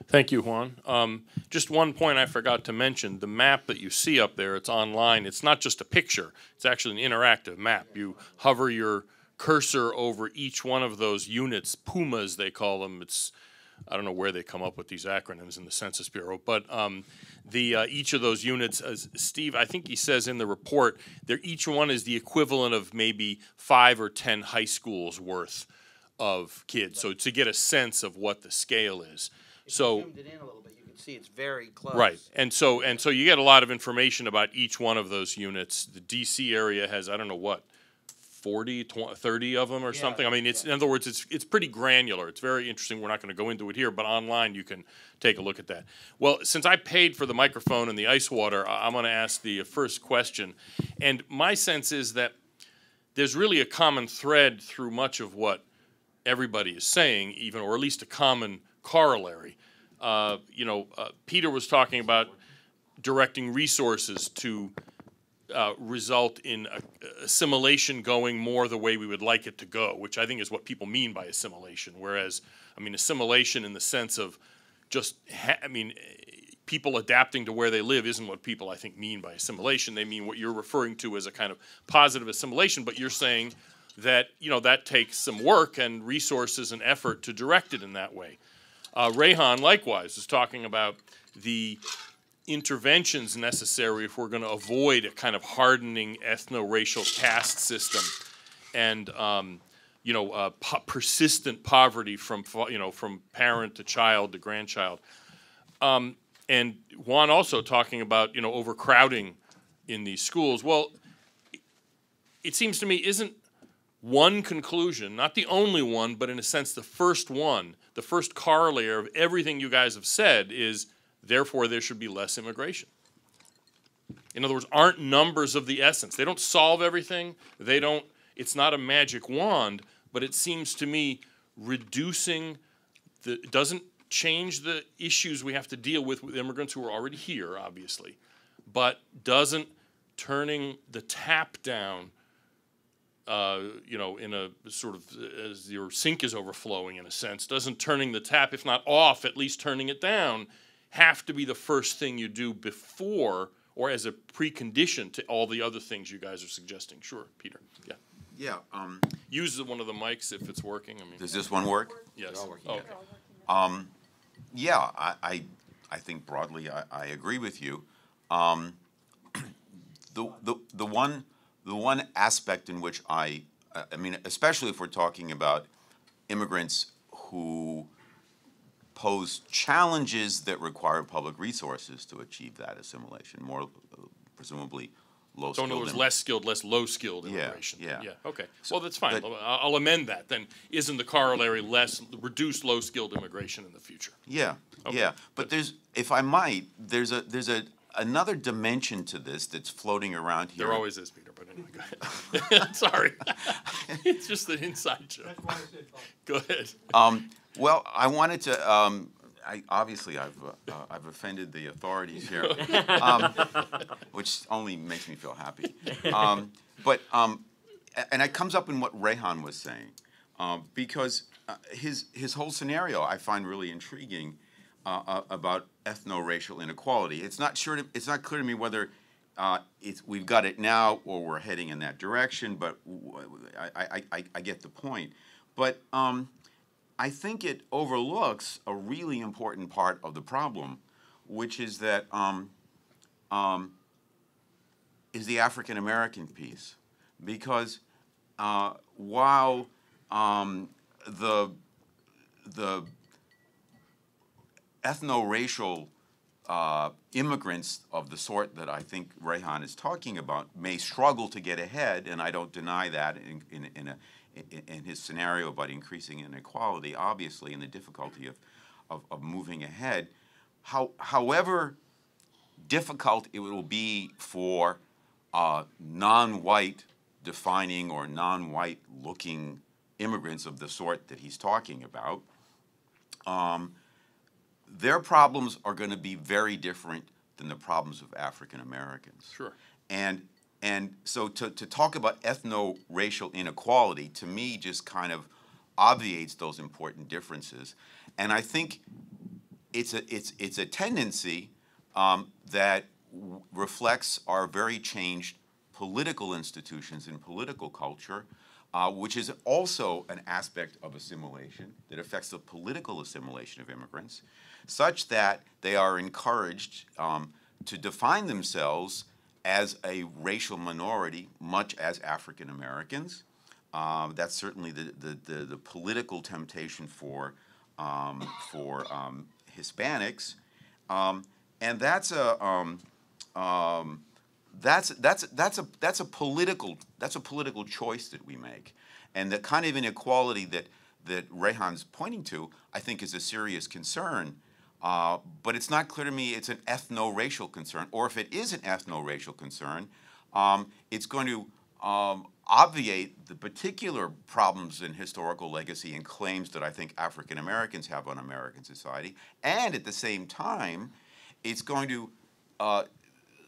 Thank you, Juan. Just one point I forgot to mention. The map that you see up there, it's online. It's not just a picture. It's actually an interactive map. You hover your cursor over each one of those units, PUMAs they call them. I don't know where they come up with these acronyms in the Census Bureau, but each of those units, as Steve, I think he says in the report, each one is the equivalent of maybe 5 or 10 high schools worth of kids. So to get a sense of what the scale is. So you zoomed it in a little bit, you can see it's very close. Right, and so you get a lot of information about each one of those units. The DC area has, I don't know what, 40, 20, 30 of them or something. I mean, in other words, it's pretty granular. It's very interesting. We're not going to go into it here, but online you can take a look at that. Well, since I paid for the microphone and the ice water, I'm going to ask the first question. And my sense is that there's really a common thread through much of what everybody is saying, even, or at least a common corollary. Peter was talking about directing resources to result in assimilation going more the way we would like it to go, which I think is what people mean by assimilation. Whereas, I mean, assimilation in the sense of just, people adapting to where they live isn't what people, I think, mean by assimilation. They mean what you're referring to as a kind of positive assimilation, but you're saying that, that takes some work and resources and effort to direct it in that way. Rehan, likewise, is talking about the interventions necessary if we're going to avoid a kind of hardening ethno-racial caste system and, persistent poverty from parent to child to grandchild. And Juan also talking about, overcrowding in these schools. Well, it seems to me isn't one conclusion, not the only one, but in a sense the first one, the first corollary of everything you guys have said is, therefore there should be less immigration. In other words, aren't numbers of the essence? They don't solve everything. It's not a magic wand, but it seems to me it doesn't change the issues we have to deal with immigrants who are already here, obviously, but doesn't turning the tap down in a sort of, as your sink is overflowing in a sense, doesn't turning the tap, if not off, at least turning it down, have to be the first thing you do before or as a precondition to all the other things you guys are suggesting? Sure, Peter. Yeah. Yeah. Use one of the mics if it's working. Does this one work? Yes. They're all working. Okay. Yeah, I think broadly I agree with you. The one aspect in which especially if we're talking about immigrants who pose challenges that require public resources to achieve that assimilation, more presumably low-skilled. So in other words, less skilled, less low-skilled immigration. Yeah. Okay. Well, that's fine. I'll amend that. Then isn't the corollary reduced low-skilled immigration in the future? Yeah. Okay. Yeah. But if I might, there's another dimension to this that's floating around here. There always is, Peter. But anyway, go ahead. Sorry. It's just an inside joke. That's why I said, Go ahead. Well, I wanted to. I've offended the authorities here, which only makes me feel happy. And it comes up in what Rehan was saying, because his whole scenario I find really intriguing about ethno-racial inequality. It's not clear to me whether we've got it now or we're heading in that direction, but I get the point. But I think it overlooks a really important part of the problem, which is that is the African American piece, because while the ethno-racial immigrants of the sort that I think Rehan is talking about may struggle to get ahead, and I don't deny that in his scenario about increasing inequality, obviously, and the difficulty of moving ahead. However difficult it will be for non-white defining or non-white looking immigrants of the sort that he's talking about, their problems are going to be very different than the problems of African Americans. Sure. And so to talk about ethno-racial inequality, to me, just kind of obviates those important differences. And I think it's a tendency that reflects our very changed political institutions and political culture, which is also an aspect of assimilation that affects the political assimilation of immigrants, such that they are encouraged to define themselves as a racial minority, much as African Americans. That's certainly the political temptation for Hispanics, and that's a political choice that we make, and the kind of inequality that Rehan's pointing to, I think, is a serious concern. But it's not clear to me it's an ethno-racial concern, or if it is an ethno-racial concern, it's going to obviate the particular problems in historical legacy and claims that I think African Americans have on American society, and at the same time, it's going to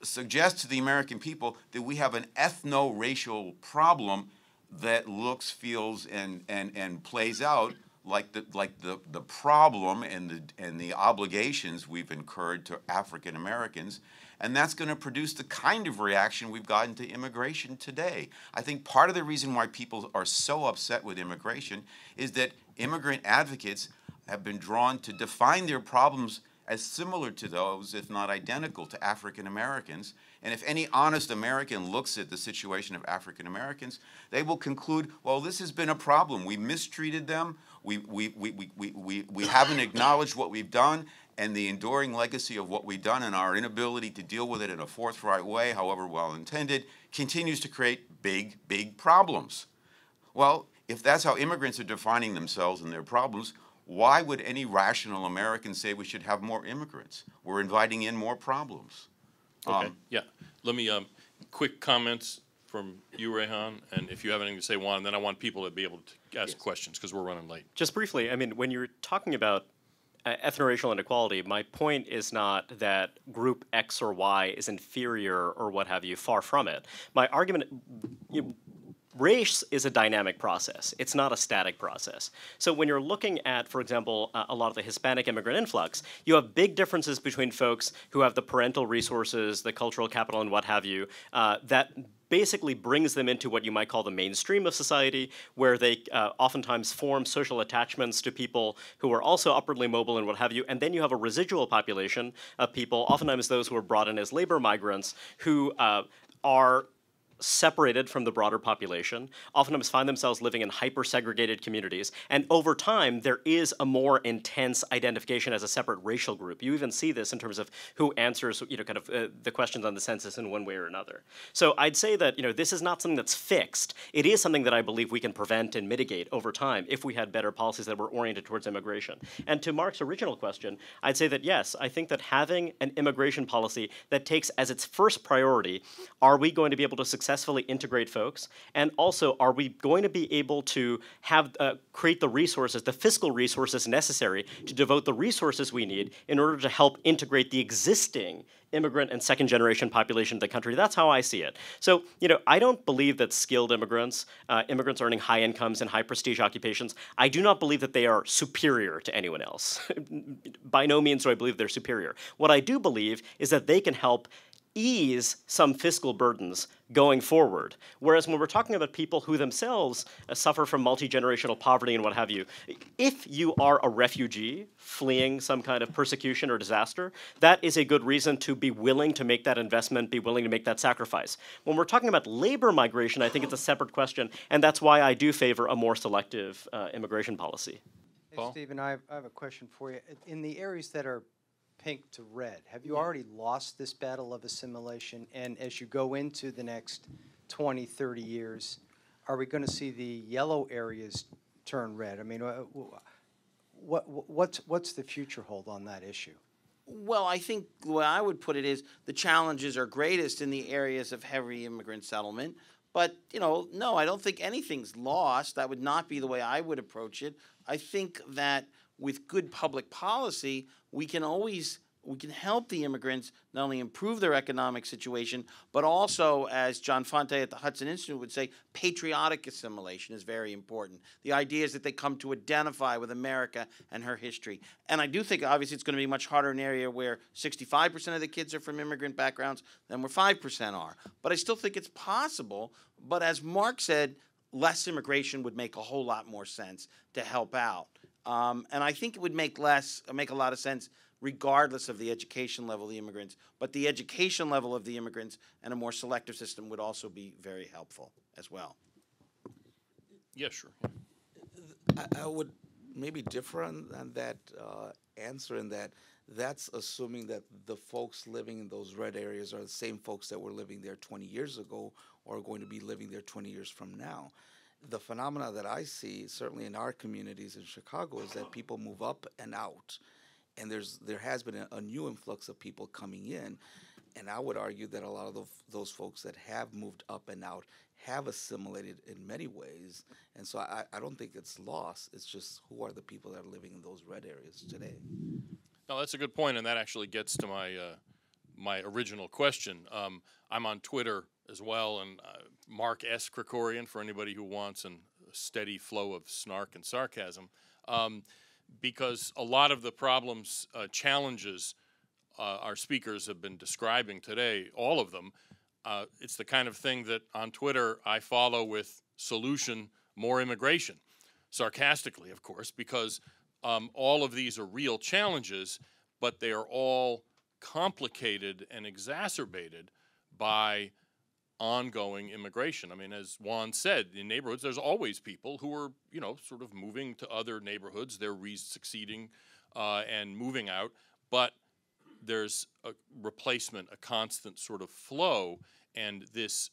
suggest to the American people that we have an ethno-racial problem that looks, feels, and plays out like the problem and the obligations we've incurred to African Americans, and that's going to produce the kind of reaction we've gotten to immigration today. I think part of the reason why people are so upset with immigration is that immigrant advocates have been drawn to define their problems as similar to those, if not identical, to African Americans. And if any honest American looks at the situation of African Americans, they will conclude, well, this has been a problem. We mistreated them. We haven't acknowledged what we've done, and the enduring legacy of what we've done and our inability to deal with it in a forthright way, however well-intended, continues to create big, big problems. Well, if that's how immigrants are defining themselves and their problems, why would any rational American say we should have more immigrants? We're inviting in more problems. Okay, yeah. Let me, quick comments from you, Rehan, and if you have anything to say, Juan, then I want people to be able to ask questions because we're running late. Just briefly, I mean, when you're talking about ethno-racial inequality, my point is not that group X or Y is inferior or what have you, far from it. My argument, race is a dynamic process. It's not a static process. So when you're looking at, for example, a lot of the Hispanic immigrant influx, you have big differences between folks who have the parental resources, the cultural capital, and what have you, that basically brings them into what you might call the mainstream of society, where they oftentimes form social attachments to people who are also upwardly mobile and what have you. And then you have a residual population of people, oftentimes those who are brought in as labor migrants, who are separated from the broader population, oftentimes find themselves living in hyper-segregated communities, and over time there is a more intense identification as a separate racial group. You even see this in terms of who answers, kind of the questions on the census in one way or another. So I'd say that, this is not something that's fixed. It is something that I believe we can prevent and mitigate over time if we had better policies that were oriented towards immigration. And to Mark's original question, I'd say that yes, I think that having an immigration policy that takes as its first priority, are we going to be able to successfully integrate folks, and also are we going to be able to have create the resources, the fiscal resources necessary to devote the resources we need in order to help integrate the existing immigrant and second generation population of the country. That's how I see it. So, I don't believe that skilled immigrants, immigrants earning high incomes and high prestige occupations, I do not believe that they are superior to anyone else. By no means do I believe they're superior. What I do believe is that they can help ease some fiscal burdens going forward. Whereas when we're talking about people who themselves suffer from multi-generational poverty and what have you, if you are a refugee fleeing some kind of persecution or disaster, that is a good reason to be willing to make that investment, be willing to make that sacrifice. When we're talking about labor migration, I think it's a separate question, and that's why I do favor a more selective immigration policy. Hey, Stephen, I have a question for you. In the areas that are pink to red, have you already lost this battle of assimilation? And as you go into the next 20, 30 years, are we going to see the yellow areas turn red? I mean, what's the future hold on that issue? Well, I think the way I would put it is the challenges are greatest in the areas of heavy immigrant settlement. But, no, I don't think anything's lost. That would not be the way I would approach it. I think that with good public policy, we can always we can help the immigrants not only improve their economic situation, but also, as John Fonte at the Hudson Institute would say, patriotic assimilation is very important. The idea is that they come to identify with America and her history. And I do think, obviously, it's going to be much harder in an area where 65% of the kids are from immigrant backgrounds than where 5% are. But I still think it's possible. But as Mark said, less immigration would make a whole lot more sense to help out. And I think it would make a lot of sense regardless of the education level of the immigrants. But the education level of the immigrants and a more selective system would also be very helpful as well. Yeah, sure. I would maybe differ on that answer in that that's assuming that the folks living in those red areas are the same folks that were living there 20 years ago or are going to be living there 20 years from now. The phenomena that I see, certainly in our communities in Chicago, is that people move up and out. And there has been a new influx of people coming in. And I would argue that a lot of those folks that have moved up and out have assimilated in many ways. And so I don't think it's lost. It's just who are the people that are living in those red areas today. No, that's a good point, and that actually gets to my original question. I'm on Twitter as well, and Mark S. Krikorian, for anybody who wants a steady flow of snark and sarcasm, because a lot of the problems, challenges our speakers have been describing today, all of them, it's the kind of thing that on Twitter I follow with solution, more immigration, sarcastically, of course, because all of these are real challenges, but they are all complicated and exacerbated by ongoing immigration. I mean, as Juan said, in neighborhoods, there's always people who are, sort of moving to other neighborhoods. They're succeeding and moving out, but there's a replacement, a constant sort of flow, and this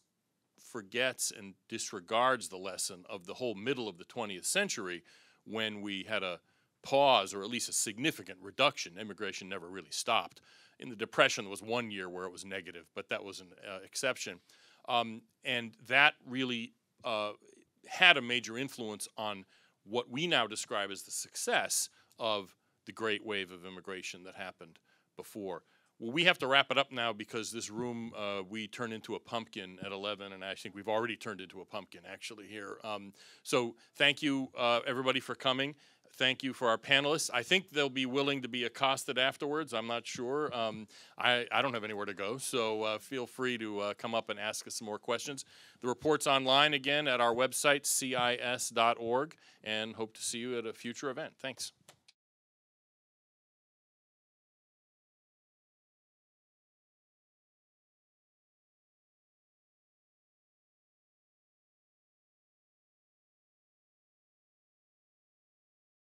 forgets and disregards the lesson of the whole middle of the 20th century when we had a pause or at least a significant reduction. Immigration never really stopped. In the Depression, there was 1 year where it was negative, but that was an exception. And that really had a major influence on what we now describe as the success of the great wave of immigration that happened before. Well, we have to wrap it up now because this room, we turn into a pumpkin at 11, and I think we've already turned into a pumpkin actually here. So thank you, everybody, for coming. Thank you for our panelists. I think they'll be willing to be accosted afterwards. I'm not sure. I don't have anywhere to go, so feel free to come up and ask us some more questions. The report's online again at our website, cis.org, and hope to see you at a future event. Thanks.